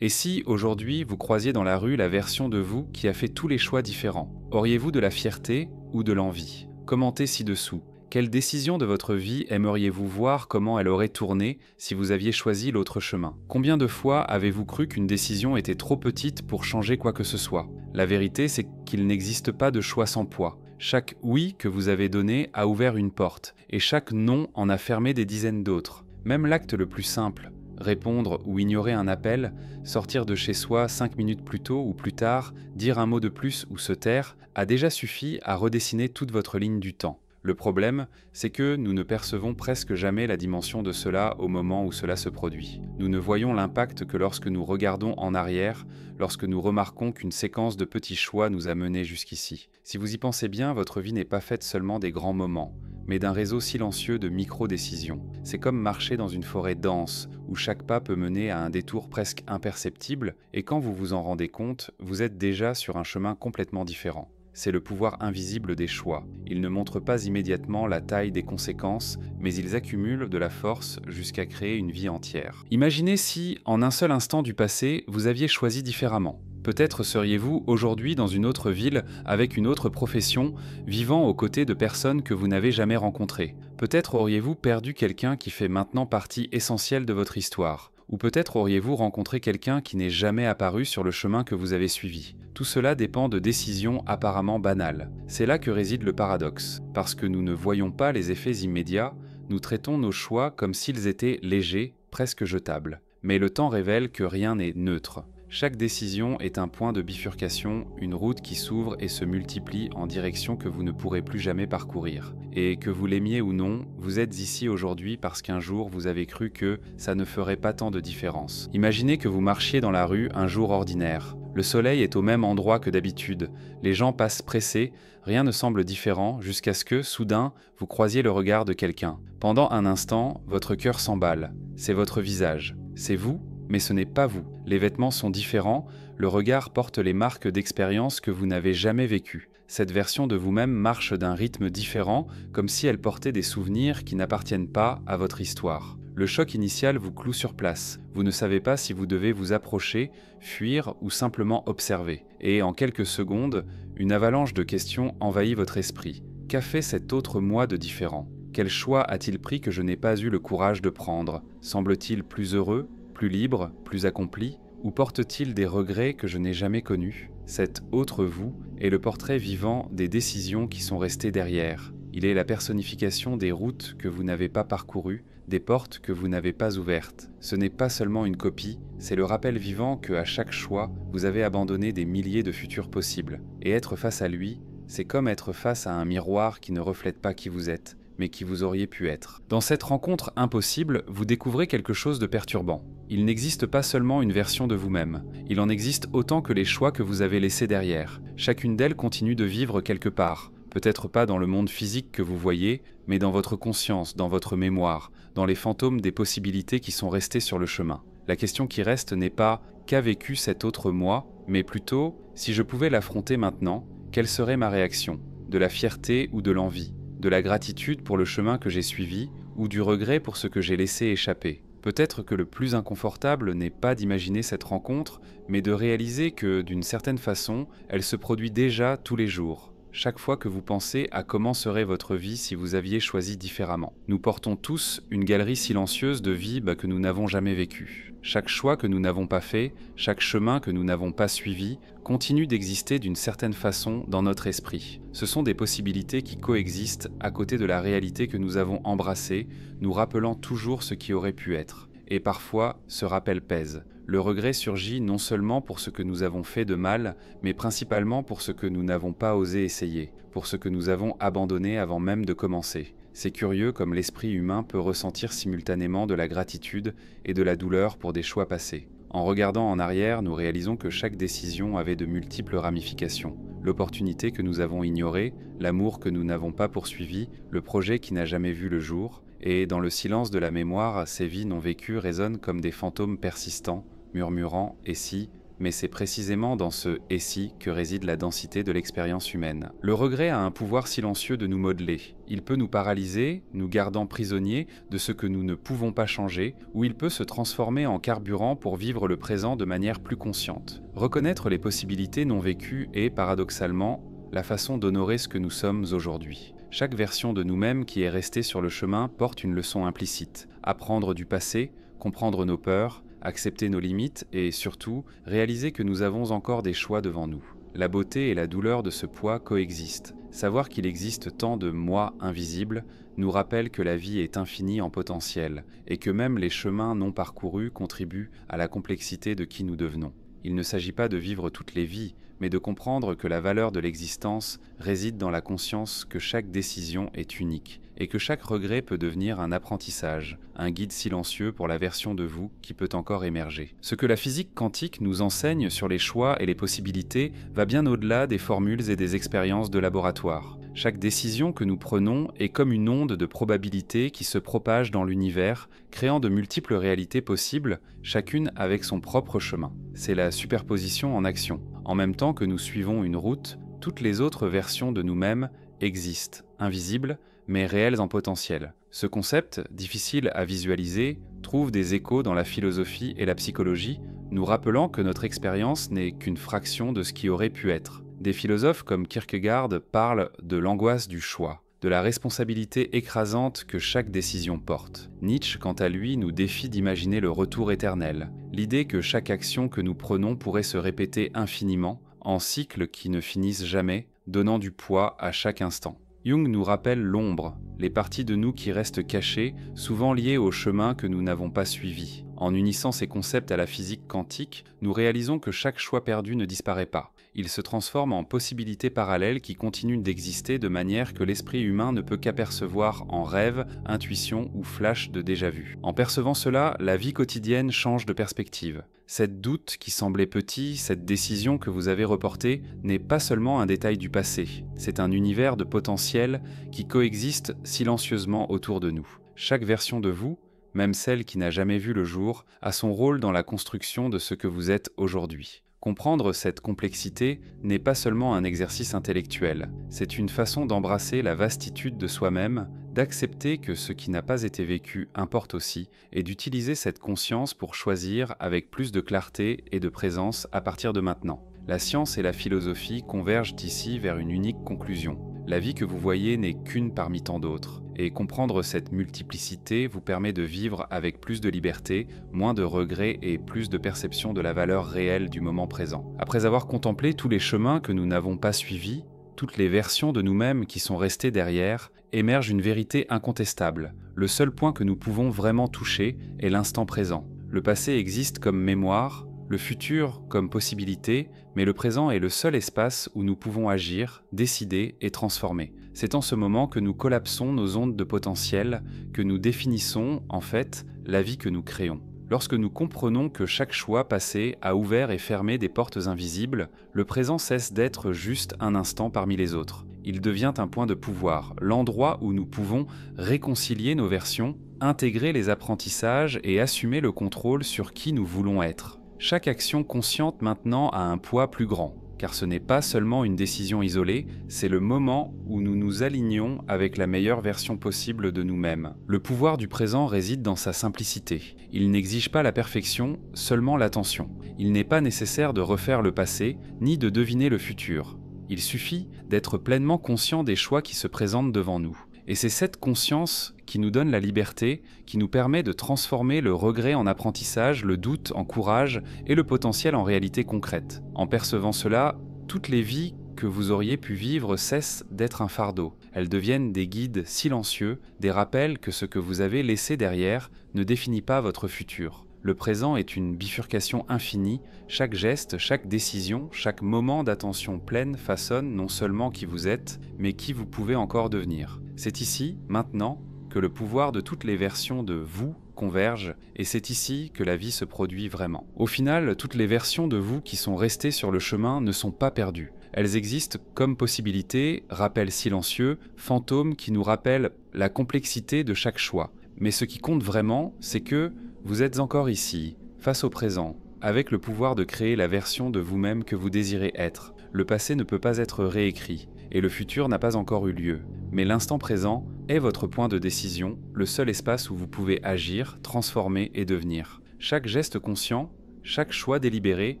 Et si, aujourd'hui, vous croisiez dans la rue la version de vous qui a fait tous les choix différents? Auriez-vous de la fierté ou de l'envie? Commentez ci-dessous. Quelle décision de votre vie aimeriez-vous voir comment elle aurait tourné si vous aviez choisi l'autre chemin? Combien de fois avez-vous cru qu'une décision était trop petite pour changer quoi que ce soit? La vérité, c'est qu'il n'existe pas de choix sans poids. Chaque oui que vous avez donné a ouvert une porte, et chaque non en a fermé des dizaines d'autres. Même l'acte le plus simple, répondre ou ignorer un appel, sortir de chez soi 5 minutes plus tôt ou plus tard, dire un mot de plus ou se taire, a déjà suffi à redessiner toute votre ligne du temps. Le problème, c'est que nous ne percevons presque jamais la dimension de cela au moment où cela se produit. Nous ne voyons l'impact que lorsque nous regardons en arrière, lorsque nous remarquons qu'une séquence de petits choix nous a menés jusqu'ici. Si vous y pensez bien, votre vie n'est pas faite seulement des grands moments, mais d'un réseau silencieux de micro-décisions. C'est comme marcher dans une forêt dense, où chaque pas peut mener à un détour presque imperceptible, et quand vous vous en rendez compte, vous êtes déjà sur un chemin complètement différent. C'est le pouvoir invisible des choix. Ils ne montrent pas immédiatement la taille des conséquences, mais ils accumulent de la force jusqu'à créer une vie entière. Imaginez si, en un seul instant du passé, vous aviez choisi différemment. Peut-être seriez-vous aujourd'hui dans une autre ville, avec une autre profession, vivant aux côtés de personnes que vous n'avez jamais rencontrées. Peut-être auriez-vous perdu quelqu'un qui fait maintenant partie essentielle de votre histoire. Ou peut-être auriez-vous rencontré quelqu'un qui n'est jamais apparu sur le chemin que vous avez suivi. Tout cela dépend de décisions apparemment banales. C'est là que réside le paradoxe. Parce que nous ne voyons pas les effets immédiats, nous traitons nos choix comme s'ils étaient légers, presque jetables. Mais le temps révèle que rien n'est neutre. Chaque décision est un point de bifurcation, une route qui s'ouvre et se multiplie en direction que vous ne pourrez plus jamais parcourir. Et que vous l'aimiez ou non, vous êtes ici aujourd'hui parce qu'un jour vous avez cru que ça ne ferait pas tant de différence. Imaginez que vous marchiez dans la rue un jour ordinaire. Le soleil est au même endroit que d'habitude, les gens passent pressés, rien ne semble différent jusqu'à ce que, soudain, vous croisiez le regard de quelqu'un. Pendant un instant, votre cœur s'emballe. C'est votre visage. C'est vous, mais ce n'est pas vous. Les vêtements sont différents, le regard porte les marques d'expériences que vous n'avez jamais vécues. Cette version de vous-même marche d'un rythme différent, comme si elle portait des souvenirs qui n'appartiennent pas à votre histoire. Le choc initial vous cloue sur place. Vous ne savez pas si vous devez vous approcher, fuir ou simplement observer. Et en quelques secondes, une avalanche de questions envahit votre esprit. Qu'a fait cet autre moi de différent? Quel choix a-t-il pris que je n'ai pas eu le courage de prendre? Semble-t-il plus heureux, plus libre, plus accompli? Ou porte-t-il des regrets que je n'ai jamais connus? Cet autre vous est le portrait vivant des décisions qui sont restées derrière. Il est la personnification des routes que vous n'avez pas parcourues, des portes que vous n'avez pas ouvertes. Ce n'est pas seulement une copie, c'est le rappel vivant que à chaque choix, vous avez abandonné des milliers de futurs possibles. Et être face à lui, c'est comme être face à un miroir qui ne reflète pas qui vous êtes, mais qui vous auriez pu être. Dans cette rencontre impossible, vous découvrez quelque chose de perturbant. Il n'existe pas seulement une version de vous-même, il en existe autant que les choix que vous avez laissés derrière. Chacune d'elles continue de vivre quelque part, peut-être pas dans le monde physique que vous voyez, mais dans votre conscience, dans votre mémoire, dans les fantômes des possibilités qui sont restées sur le chemin. La question qui reste n'est pas « qu'a vécu cet autre moi ?», mais plutôt « si je pouvais l'affronter maintenant, quelle serait ma réaction ? De la fierté ou de l'envie ? De la gratitude pour le chemin que j'ai suivi ou du regret pour ce que j'ai laissé échapper. Peut-être que le plus inconfortable n'est pas d'imaginer cette rencontre, mais de réaliser que, d'une certaine façon, elle se produit déjà tous les jours. Chaque fois que vous pensez à comment serait votre vie si vous aviez choisi différemment. Nous portons tous une galerie silencieuse de vie que nous n'avons jamais vécue. Chaque choix que nous n'avons pas fait, chaque chemin que nous n'avons pas suivi, continue d'exister d'une certaine façon dans notre esprit. Ce sont des possibilités qui coexistent à côté de la réalité que nous avons embrassée, nous rappelant toujours ce qui aurait pu être. Et parfois, ce rappel pèse. Le regret surgit non seulement pour ce que nous avons fait de mal, mais principalement pour ce que nous n'avons pas osé essayer, pour ce que nous avons abandonné avant même de commencer. C'est curieux comme l'esprit humain peut ressentir simultanément de la gratitude et de la douleur pour des choix passés. En regardant en arrière, nous réalisons que chaque décision avait de multiples ramifications. L'opportunité que nous avons ignorée, l'amour que nous n'avons pas poursuivi, le projet qui n'a jamais vu le jour, et dans le silence de la mémoire, ces vies non vécues résonnent comme des fantômes persistants, murmurant « et si ?» mais c'est précisément dans ce « et si » que réside la densité de l'expérience humaine. Le regret a un pouvoir silencieux de nous modeler. Il peut nous paralyser, nous gardant prisonniers de ce que nous ne pouvons pas changer, ou il peut se transformer en carburant pour vivre le présent de manière plus consciente. Reconnaître les possibilités non vécues est, paradoxalement, la façon d'honorer ce que nous sommes aujourd'hui. Chaque version de nous-mêmes qui est restée sur le chemin porte une leçon implicite. Apprendre du passé, comprendre nos peurs, accepter nos limites et, surtout, réaliser que nous avons encore des choix devant nous. La beauté et la douleur de ce poids coexistent. Savoir qu'il existe tant de « moi » invisibles nous rappelle que la vie est infinie en potentiel et que même les chemins non parcourus contribuent à la complexité de qui nous devenons. Il ne s'agit pas de vivre toutes les vies, mais de comprendre que la valeur de l'existence réside dans la conscience que chaque décision est unique et que chaque regret peut devenir un apprentissage, un guide silencieux pour la version de vous qui peut encore émerger. Ce que la physique quantique nous enseigne sur les choix et les possibilités va bien au-delà des formules et des expériences de laboratoire. Chaque décision que nous prenons est comme une onde de probabilité qui se propage dans l'univers, créant de multiples réalités possibles, chacune avec son propre chemin. C'est la superposition en action. En même temps que nous suivons une route, toutes les autres versions de nous-mêmes existent, invisibles, mais réelles en potentiel. Ce concept, difficile à visualiser, trouve des échos dans la philosophie et la psychologie, nous rappelant que notre expérience n'est qu'une fraction de ce qui aurait pu être. Des philosophes comme Kierkegaard parlent de l'angoisse du choix, de la responsabilité écrasante que chaque décision porte. Nietzsche, quant à lui, nous défie d'imaginer le retour éternel, l'idée que chaque action que nous prenons pourrait se répéter infiniment, en cycles qui ne finissent jamais, donnant du poids à chaque instant. Jung nous rappelle l'ombre, les parties de nous qui restent cachées, souvent liées au chemin que nous n'avons pas suivi. En unissant ces concepts à la physique quantique, nous réalisons que chaque choix perdu ne disparaît pas. Il se transforme en possibilités parallèles qui continuent d'exister de manière que l'esprit humain ne peut qu'apercevoir en rêve, intuition ou flash de déjà-vu. En percevant cela, la vie quotidienne change de perspective. Cette doute qui semblait petit, cette décision que vous avez reportée, n'est pas seulement un détail du passé. C'est un univers de potentiel qui coexiste silencieusement autour de nous. Chaque version de vous, même celle qui n'a jamais vu le jour, a son rôle dans la construction de ce que vous êtes aujourd'hui. Comprendre cette complexité n'est pas seulement un exercice intellectuel, c'est une façon d'embrasser la vastitude de soi-même, d'accepter que ce qui n'a pas été vécu importe aussi, et d'utiliser cette conscience pour choisir avec plus de clarté et de présence à partir de maintenant. La science et la philosophie convergent ici vers une unique conclusion. La vie que vous voyez n'est qu'une parmi tant d'autres, et comprendre cette multiplicité vous permet de vivre avec plus de liberté, moins de regrets et plus de perception de la valeur réelle du moment présent. Après avoir contemplé tous les chemins que nous n'avons pas suivis, toutes les versions de nous-mêmes qui sont restées derrière, émerge une vérité incontestable. Le seul point que nous pouvons vraiment toucher est l'instant présent. Le passé existe comme mémoire, le futur comme possibilité, mais le présent est le seul espace où nous pouvons agir, décider et transformer. C'est en ce moment que nous collapsons nos ondes de potentiel, que nous définissons, en fait, la vie que nous créons. Lorsque nous comprenons que chaque choix passé a ouvert et fermé des portes invisibles, le présent cesse d'être juste un instant parmi les autres. Il devient un point de pouvoir, l'endroit où nous pouvons réconcilier nos versions, intégrer les apprentissages et assumer le contrôle sur qui nous voulons être. Chaque action consciente maintenant a un poids plus grand, car ce n'est pas seulement une décision isolée, c'est le moment où nous nous alignons avec la meilleure version possible de nous-mêmes. Le pouvoir du présent réside dans sa simplicité. Il n'exige pas la perfection, seulement l'attention. Il n'est pas nécessaire de refaire le passé, ni de deviner le futur. Il suffit d'être pleinement conscient des choix qui se présentent devant nous. Et c'est cette conscience qui nous donne la liberté, qui nous permet de transformer le regret en apprentissage, le doute en courage et le potentiel en réalité concrète. En percevant cela, toutes les vies que vous auriez pu vivre cessent d'être un fardeau. Elles deviennent des guides silencieux, des rappels que ce que vous avez laissé derrière ne définit pas votre futur. Le présent est une bifurcation infinie, chaque geste, chaque décision, chaque moment d'attention pleine façonne non seulement qui vous êtes, mais qui vous pouvez encore devenir. C'est ici, maintenant, que le pouvoir de toutes les versions de vous converge, et c'est ici que la vie se produit vraiment. Au final, toutes les versions de vous qui sont restées sur le chemin ne sont pas perdues. Elles existent comme possibilités, rappels silencieux, fantômes qui nous rappellent la complexité de chaque choix. Mais ce qui compte vraiment, c'est que vous êtes encore ici, face au présent, avec le pouvoir de créer la version de vous-même que vous désirez être. Le passé ne peut pas être réécrit, et le futur n'a pas encore eu lieu. Mais l'instant présent est votre point de décision, le seul espace où vous pouvez agir, transformer et devenir. Chaque geste conscient, chaque choix délibéré,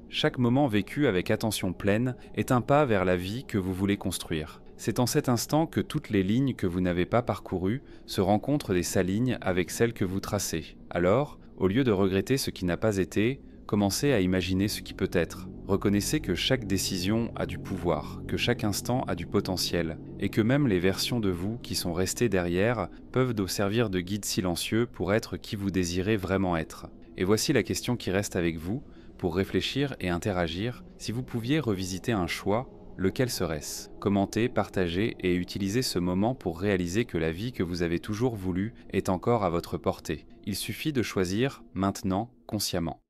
chaque moment vécu avec attention pleine est un pas vers la vie que vous voulez construire. C'est en cet instant que toutes les lignes que vous n'avez pas parcourues se rencontrent et s'alignent avec celles que vous tracez. Alors, au lieu de regretter ce qui n'a pas été, commencez à imaginer ce qui peut être. Reconnaissez que chaque décision a du pouvoir, que chaque instant a du potentiel, et que même les versions de vous qui sont restées derrière peuvent vous servir de guide silencieux pour être qui vous désirez vraiment être. Et voici la question qui reste avec vous, pour réfléchir et interagir. Si vous pouviez revisiter un choix, lequel serait-ce? Commentez, partagez et utilisez ce moment pour réaliser que la vie que vous avez toujours voulu est encore à votre portée. Il suffit de choisir maintenant, consciemment.